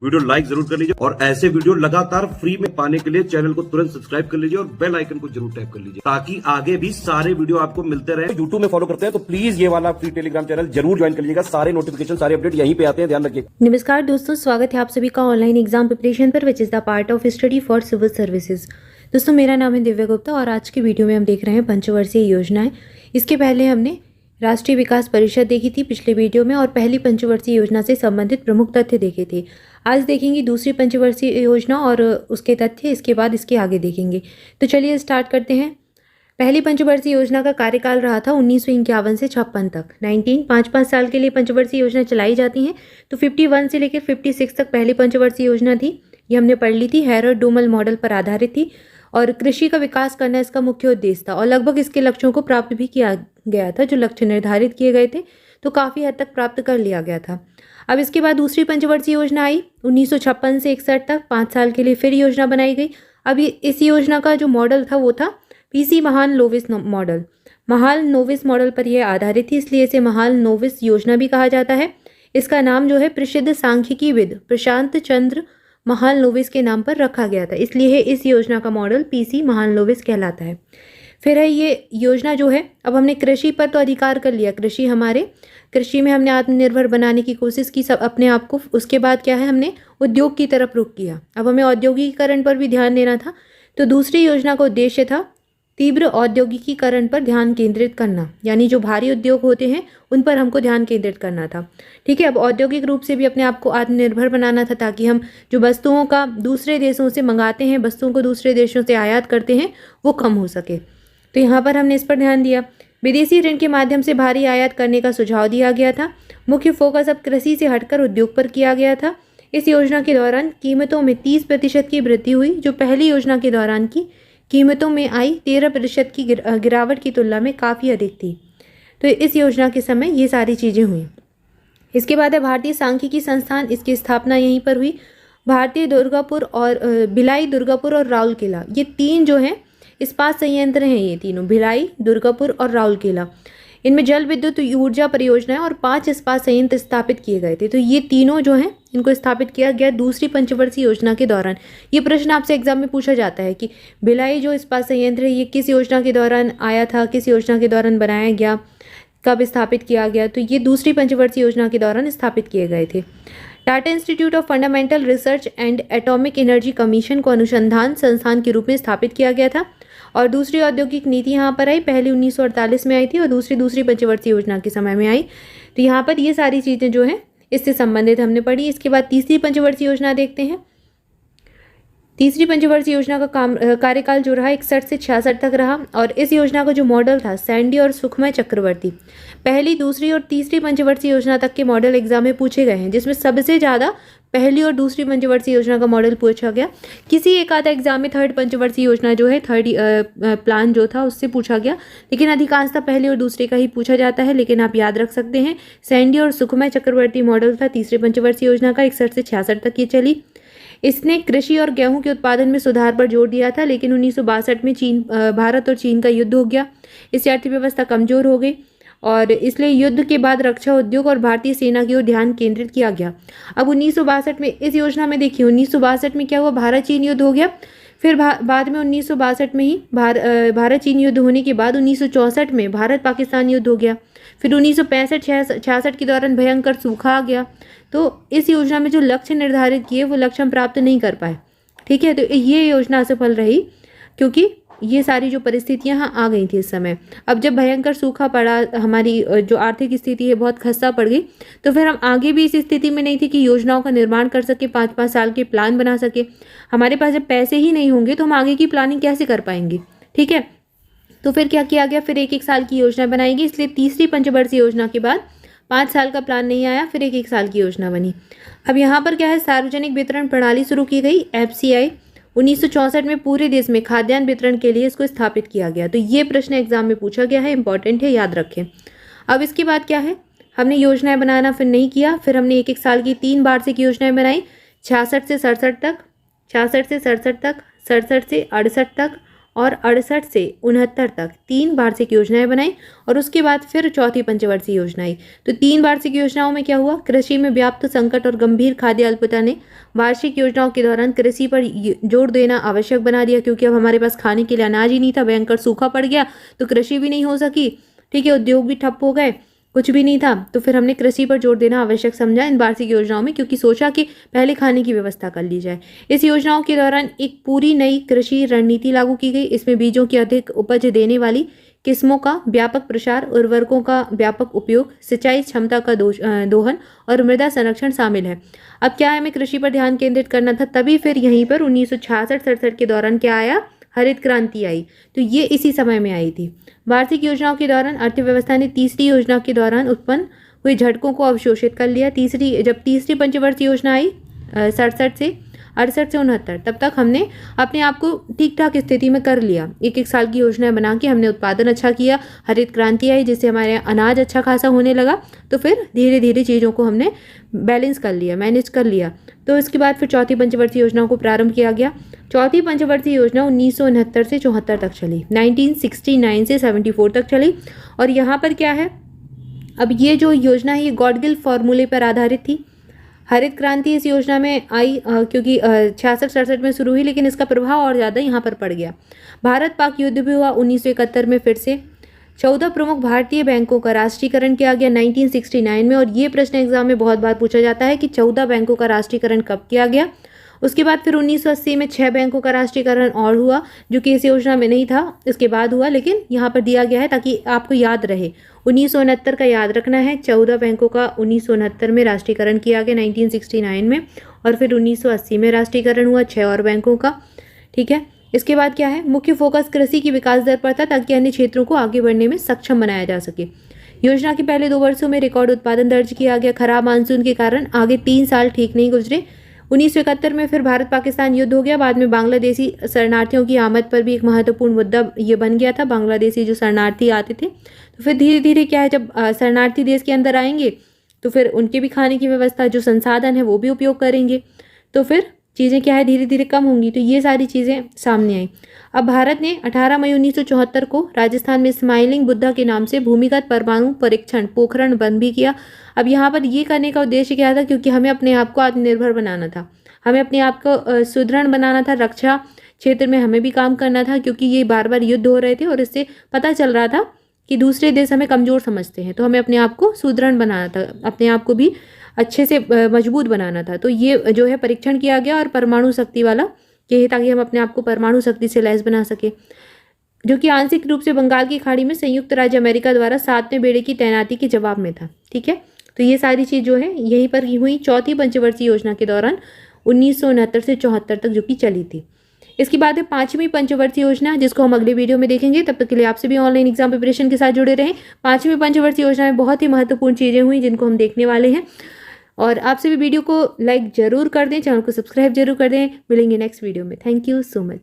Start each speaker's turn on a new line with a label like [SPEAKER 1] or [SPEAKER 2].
[SPEAKER 1] Video like जरूर कर लीजिए और ऐसे वीडियो लगातार फ्री में पाने के लिए चैनल को तुरंत सब्सक्राइब कर लीजिए और बेल आइकन को जरूर टैप कर लीजिए ताकि आगे भी सारे वीडियो आपको मिलते रहे। यूट्यूब में फॉलो करते हैं तो प्लीज ये वाला फ्री टेलीग्राम चैनल जरूर ज्वाइन कर लीजिएगा। सारे नोटिफिकेशन सारे अपडेट यहीं पे आते हैं, ध्यान रखिए।
[SPEAKER 2] नमस्कार दोस्तों, स्वागत है आप सभी का ऑनलाइन एग्जाम प्रिपरेशन पर which is the part of study for civil services. दोस्तों मेरा नाम है दिव्या गुप्ता और आज की वीडियो में हम देख रहे हैं पंचवर्षीय योजनाएं। इसके पहले हमने राष्ट्रीय विकास परिषद देखी थी पिछले वीडियो में और पहली पंचवर्षीय योजना से संबंधित प्रमुख तथ्य देखे थे। आज देखेंगे दूसरी पंचवर्षीय योजना और उसके तथ्य, इसके बाद इसके आगे देखेंगे। तो चलिए स्टार्ट करते हैं। पहली पंचवर्षीय योजना का कार्यकाल रहा था 1951 से 56 तक। 5 साल के लिए पंचवर्षीय योजना चलाई जाती हैं। तो 51 से लेकर 56 तक पहली पंचवर्षीय योजना थी, ये हमने पढ़ ली थी। हैरोल्ड डोमल मॉडल पर आधारित थी और कृषि का विकास करना इसका मुख्य उद्देश्य था और लगभग इसके लक्ष्यों को प्राप्त भी किया गया था। जो लक्ष्य निर्धारित किए गए थे तो काफ़ी हद तक प्राप्त कर लिया गया था। अब इसके बाद दूसरी पंचवर्षीय योजना आई 1956 से 61 तक। 5 साल के लिए फिर योजना बनाई गई। अब इस योजना का जो मॉडल था वो था PC Mahalanobis model. Mahalanobis model पर यह आधारित थी, इसलिए इसे महालनोबिस योजना भी कहा जाता है। इसका नाम जो है प्रसिद्ध सांख्यिकीविद प्रशांत चंद्र महालनोबिस के नाम पर रखा गया था, इसलिए इस योजना का मॉडल पीसी महालनोबिस कहलाता है। फिर है ये योजना जो है, अब हमने कृषि पर तो अधिकार कर लिया, कृषि में हमने आत्मनिर्भर बनाने की कोशिश की सब अपने आप को। उसके बाद क्या है, हमने उद्योग की तरफ रुख किया। अब हमें औद्योगिकीकरण पर भी ध्यान देना था। तो दूसरी योजना का उद्देश्य था तीव्र औद्योगिकीकरण पर ध्यान केंद्रित करना, यानी जो भारी उद्योग होते हैं उन पर हमको ध्यान केंद्रित करना था। ठीक है, अब औद्योगिक रूप से भी अपने आप को आत्मनिर्भर बनाना था ताकि हम जो वस्तुओं का दूसरे देशों से मंगाते हैं, वस्तुओं को दूसरे देशों से आयात करते हैं, वो कम हो सके। तो यहाँ पर हमने इस पर ध्यान दिया। विदेशी ऋण के माध्यम से भारी आयात करने का सुझाव दिया गया था। मुख्य फोकस अब कृषि से हटकर उद्योग पर किया गया था। इस योजना के दौरान कीमतों में 30% की वृद्धि हुई, जो पहली योजना के दौरान की कीमतों में आई 13% की गिरावट की तुलना में काफ़ी अधिक थी। तो इस योजना के समय ये सारी चीज़ें हुई। इसके बाद है भारतीय सांख्यिकी संस्थान, इसकी स्थापना यहीं पर हुई। भारतीय दुर्गापुर और भिलाई, दुर्गापुर और राउरकेला, ये तीन जो हैं इस्पात संयंत्र हैं। ये तीनों भिलाई, दुर्गापुर और राउरकेला, इनमें जल विद्युत ऊर्जा परियोजनाएं और 5 इस्पात संयंत्र स्थापित किए गए थे। तो ये तीनों जो हैं इनको स्थापित किया गया दूसरी पंचवर्षीय योजना के दौरान। ये प्रश्न आपसे एग्जाम में पूछा जाता है कि भिलाई जो इस्पात संयंत्र है ये किस योजना के दौरान आया था, किस योजना के दौरान बनाया गया, कब स्थापित किया गया। तो ये दूसरी पंचवर्षीय योजना के दौरान स्थापित किए गए थे। Tata institute of fundamental research and atomic energy commission को अनुसंधान संस्थान के रूप में स्थापित किया गया था। और दूसरी औद्योगिक नीति यहाँ पर आई, पहली 1948 में आई थी और दूसरी पंचवर्षीय योजना के समय में आई। तो यहाँ पर ये सारी चीज़ें जो हैं इससे संबंधित हमने पढ़ी। इसके बाद तीसरी पंचवर्षीय योजना देखते हैं। तीसरी पंचवर्षीय योजना का कार्यकाल जो रहा 61 से 66 तक रहा और इस योजना का जो मॉडल था सैंडी और सुखमय चक्रवर्ती। पहली, दूसरी और तीसरी पंचवर्षीय योजना तक के मॉडल एग्जाम में पूछे गए हैं, जिसमें सबसे ज़्यादा पहली और दूसरी पंचवर्षीय योजना का मॉडल पूछा गया। किसी एक आधा एग्जाम में थर्ड पंचवर्षीय योजना जो है, थर्ड प्लान जो था उससे पूछा गया, लेकिन अधिकांशतः पहले और दूसरे का ही पूछा जाता है। लेकिन आप याद रख सकते हैं सैंडी और सुखमय चक्रवर्ती मॉडल था तीसरी पंचवर्षीय योजना का, 61 से 66 तक ये चली। इसने कृषि और गेहूं के उत्पादन में सुधार पर जोर दिया था, लेकिन 1962 में भारत और चीन का युद्ध हो गया। इससे अर्थव्यवस्था कमजोर हो गई और इसलिए युद्ध के बाद रक्षा उद्योग और भारतीय सेना की ओर ध्यान केंद्रित किया गया। अब 1962 में इस योजना में देखिए 1962 में क्या हुआ, भारत चीन युद्ध हो गया। फिर बाद में 1962 में ही भारत चीन युद्ध होने के बाद 1964 में भारत पाकिस्तान युद्ध हो गया। फिर 1965-66 के दौरान भयंकर सूखा आ गया। तो इस योजना में जो लक्ष्य निर्धारित किए वो लक्ष्य हम प्राप्त नहीं कर पाए। ठीक है, तो ये योजना असफल रही क्योंकि ये सारी जो परिस्थितियां यहाँ आ गई थी इस समय। अब जब भयंकर सूखा पड़ा, हमारी जो आर्थिक स्थिति है बहुत खस्ता पड़ गई, तो फिर हम आगे भी इस स्थिति में नहीं थे कि योजनाओं का निर्माण कर सके, 5-5 साल के प्लान बना सके। हमारे पास जब पैसे ही नहीं होंगे तो हम आगे की प्लानिंग कैसे कर पाएंगे। ठीक है, तो फिर क्या किया गया, फिर 1-1 साल की योजना बनाई गई। इसलिए तीसरी पंचवर्षीय योजना के बाद 5 साल का प्लान नहीं आया, फिर 1-1 साल की योजना बनी। अब यहाँ पर क्या है, सार्वजनिक वितरण प्रणाली शुरू की गई, FCI। 1964 में पूरे देश में खाद्यान्न वितरण के लिए इसको स्थापित किया गया। तो ये प्रश्न एग्जाम में पूछा गया है, इंपॉर्टेंट है, याद रखें। अब इसके बाद क्या है, हमने योजनाएं बनाना फिर नहीं किया, फिर हमने 1-1 साल की 3 वार्षिक योजनाएं बनाई, 66 से 67 तक, 66 से 67 तक, 67 से 68 तक और 68 से 69 तक 3 वार्षिक योजनाएं बनाई और उसके बाद फिर चौथी पंचवर्षीय योजना आई। तो 3 वार्षिक योजनाओं में क्या हुआ, कृषि में व्याप्त संकट और गंभीर खाद्य अल्पता ने वार्षिक योजनाओं के दौरान कृषि पर जोर देना आवश्यक बना दिया, क्योंकि अब हमारे पास खाने के लिए अनाज ही नहीं था, भयंकर सूखा पड़ गया तो कृषि भी नहीं हो सकी, ठीक है, उद्योग भी ठप हो गए, कुछ भी नहीं था। तो फिर हमने कृषि पर जोर देना आवश्यक समझा इन वार्षिक योजनाओं में, क्योंकि सोचा कि पहले खाने की व्यवस्था कर ली जाए। इस योजनाओं के दौरान एक पूरी नई कृषि रणनीति लागू की गई। इसमें बीजों की अधिक उपज देने वाली किस्मों का व्यापक प्रसार, उर्वरकों का व्यापक उपयोग, सिंचाई क्षमता का दोहन और मृदा संरक्षण शामिल है। अब क्या है, हमें कृषि पर ध्यान केंद्रित करना था, तभी फिर यहीं पर 1966-67 के दौरान क्या आया, हरित क्रांति आई। तो ये इसी समय में आई थी। वार्षिक योजनाओं के दौरान अर्थव्यवस्था ने तीसरी योजना के दौरान उत्पन्न हुए झटकों को अवशोषित कर लिया। जब तीसरी पंचवर्षीय योजना आई 67 से 68 से 69, तब तक हमने अपने आप को ठीक ठाक स्थिति में कर लिया। एक साल की योजनाएं बना के हमने उत्पादन अच्छा किया, हरित क्रांति आई जिससे हमारे अनाज अच्छा खासा होने लगा। तो फिर धीरे धीरे चीज़ों को हमने बैलेंस कर लिया, मैनेज कर लिया। तो इसके बाद फिर चौथी पंचवर्षीय योजना को प्रारंभ किया गया। चौथी पंचवर्षीय योजना 1969 से 74 तक चली, 1969 से 74 तक चली। और यहाँ पर क्या है, अब ये जो योजना है ये गॉडगिल फॉर्मूले पर आधारित थी। हरित क्रांति इस योजना में आई क्योंकि 66-67 में शुरू हुई, लेकिन इसका प्रभाव और ज़्यादा यहाँ पर पड़ गया। भारत पाक युद्ध भी हुआ 1971 में फिर से। 14 प्रमुख भारतीय बैंकों का राष्ट्रीयकरण किया गया 1969 में। और ये प्रश्न एग्जाम में बहुत बार पूछा जाता है कि 14 बैंकों का राष्ट्रीयकरण कब किया गया। उसके बाद फिर 1980 में 6 बैंकों का राष्ट्रीयकरण और हुआ, जो कि इस योजना में नहीं था, इसके बाद हुआ, लेकिन यहाँ पर दिया गया है ताकि आपको याद रहे। 1969 का याद रखना है, 14 बैंकों का 1969 में राष्ट्रीयकरण किया गया 1969 में, और फिर 1980 में राष्ट्रीयकरण हुआ 6 और बैंकों का, ठीक है। इसके बाद क्या है, मुख्य फोकस कृषि की विकास दर पर था ताकि अन्य क्षेत्रों को आगे बढ़ने में सक्षम बनाया जा सके। योजना के पहले 2 वर्षों में रिकॉर्ड उत्पादन दर्ज किया गया। खराब मानसून के कारण आगे 3 साल ठीक नहीं गुजरे। 1971 में फिर भारत पाकिस्तान युद्ध हो गया। बाद में बांग्लादेशी शरणार्थियों की आमद पर भी एक महत्वपूर्ण मुद्दा ये बन गया था। बांग्लादेशी जो शरणार्थी आते थे, तो फिर धीरे धीरे क्या है, जब शरणार्थी देश के अंदर आएंगे तो फिर उनके भी खाने की व्यवस्था, जो संसाधन है वो भी उपयोग करेंगे, तो फिर चीज़ें क्या है धीरे धीरे कम होंगी। तो ये सारी चीज़ें सामने आई। अब भारत ने 18 मई 1974 को राजस्थान में स्माइलिंग बुद्धा के नाम से भूमिगत परमाणु परीक्षण पोखरण बंद भी किया। अब यहाँ पर ये करने का उद्देश्य क्या था, क्योंकि हमें अपने आप को आत्मनिर्भर बनाना था, हमें अपने आप को सुदृढ़ बनाना था, रक्षा क्षेत्र में हमें भी काम करना था, क्योंकि ये बार बार युद्ध हो रहे थे और इससे पता चल रहा था कि दूसरे देश हमें कमज़ोर समझते हैं। तो हमें अपने आप को सुदृढ़ बनाना था, अपने आप को भी अच्छे से मजबूत बनाना था। तो ये जो है परीक्षण किया गया और परमाणु शक्ति वाला, ये ताकि हम अपने आप को परमाणु शक्ति से लैस बना सके, जो कि आंशिक रूप से बंगाल की खाड़ी में संयुक्त राज्य अमेरिका द्वारा 7वें बेड़े की तैनाती के जवाब में था, ठीक है। तो ये सारी चीज़ जो है यहीं पर हुई चौथी पंचवर्षीय योजना के दौरान 1969 से 74 तक, जो कि चली थी। इसके बाद है 5वीं पंचवर्षीय योजना, जिसको हम अगले वीडियो में देखेंगे। तब तक के लिए आपसे भी ऑनलाइन एग्जाम प्रिपरेशन के साथ जुड़े रहें। 5वीं पंचवर्षीय योजना में बहुत ही महत्वपूर्ण चीज़ें हुई जिनको हम देखने वाले हैं। और आपसे भी वीडियो को लाइक जरूर कर दें, चैनल को सब्सक्राइब जरूर कर दें। मिलेंगे नेक्स्ट वीडियो में। Thank you so much.